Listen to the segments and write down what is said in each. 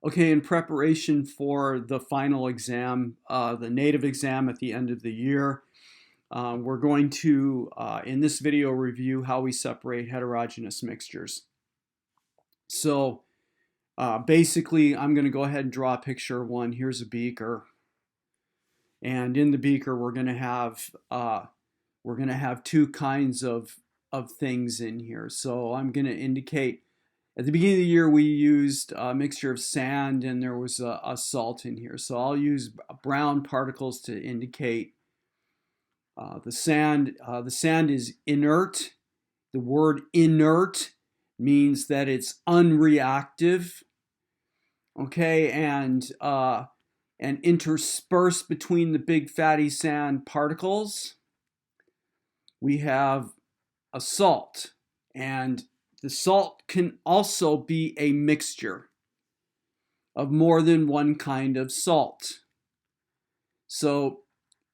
Okay, in preparation for the final exam, the native exam at the end of the year, we're going to, in this video, review how we separate heterogeneous mixtures. So basically, I'm going to go ahead and draw a picture of one. Here's a beaker. And in the beaker, we're going to have two kinds of things in here. So I'm going to indicate, at the beginning of the year, we used a mixture of sand and there was a salt in here. So I'll use brown particles to indicate the sand. The sand is inert. The word inert means that it's unreactive. Okay, and interspersed between the big fatty sand particles, we have a salt. And the salt can also be a mixture of more than one kind of salt. So,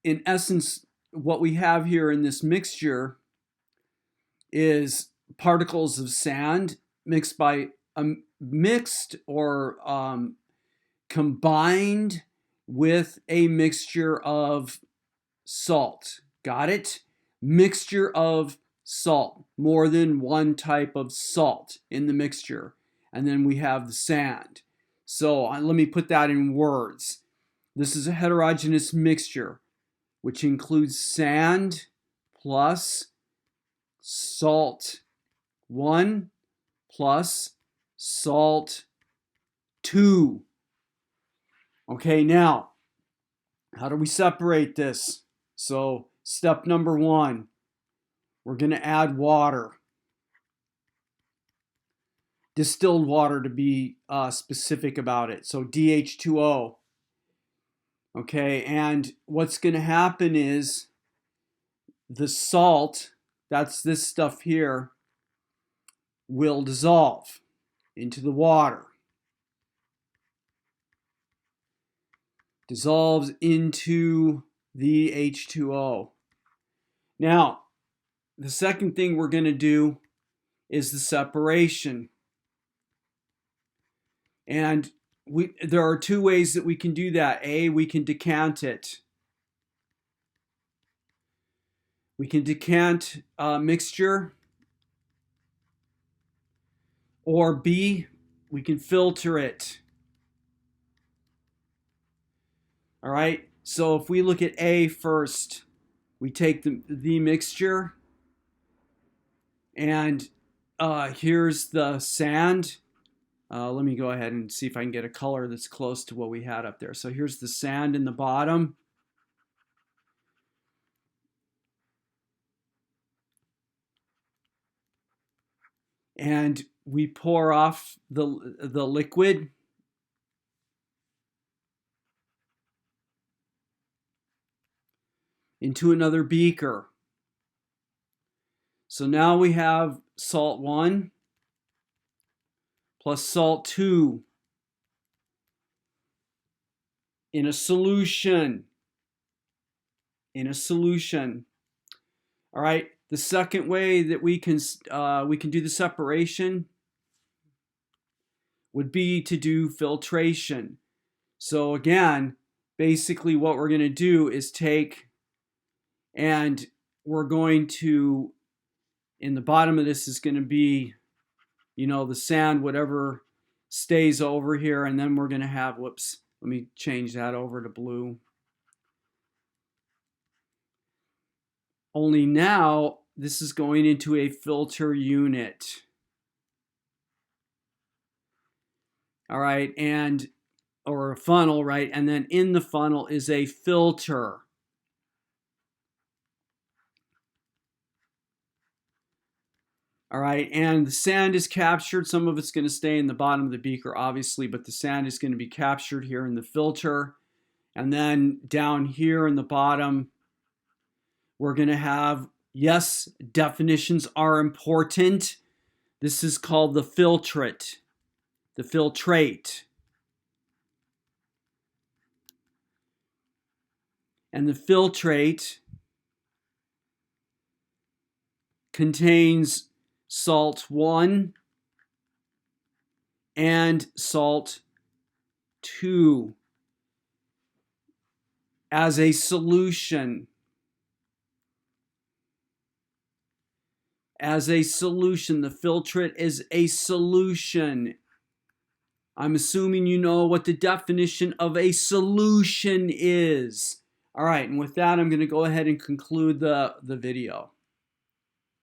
in essence, what we have here in this mixture is particles of sand mixed or combined with a mixture of salt. Got it? Mixture of salt, more than one type of salt in the mixture. And then we have the sand. So let me put that in words. This is a heterogeneous mixture, which includes sand plus salt 1 plus salt 2. Okay, now, how do we separate this? So step number 1, we're going to add water. Distilled water to be specific about it. So DH2O. Okay, and what's going to happen is the salt, that's this stuff here, will dissolve into the water. Dissolves into the H2O. Now, the second thing we're going to do is the separation. And there are two ways that we can do that. A, we can decant it. We can decant a mixture. Or B, we can filter it. All right, so if we look at A first, we take the mixture, and here's the sand. Let me go ahead and see if I can get a color that's close to what we had up there. So here's the sand in the bottom. And we pour off the liquid. Into another beaker. So now we have salt 1 plus salt 2 in a solution. All right, the second way that we can do the separation would be to do filtration. So again, basically what we're going to do is take, and we're going to, in the bottom of this is going to be, the sand, whatever stays over here, and then we're going to have, whoops, let me change that over to blue. Only now, this is going into a filter unit. All right, or a funnel, right? And then in the funnel is a filter. All right, and the sand is captured. Some of it's going to stay in the bottom of the beaker, obviously, but the sand is going to be captured here in the filter. And then down here in the bottom, we're going to have, yes, definitions are important. This is called the filtrate, the filtrate. And the filtrate contains salt 1 and salt 2 as a solution. As a solution, the filtrate is a solution. I'm assuming you know what the definition of a solution is. All right, and with that, I'm going to go ahead and conclude the video.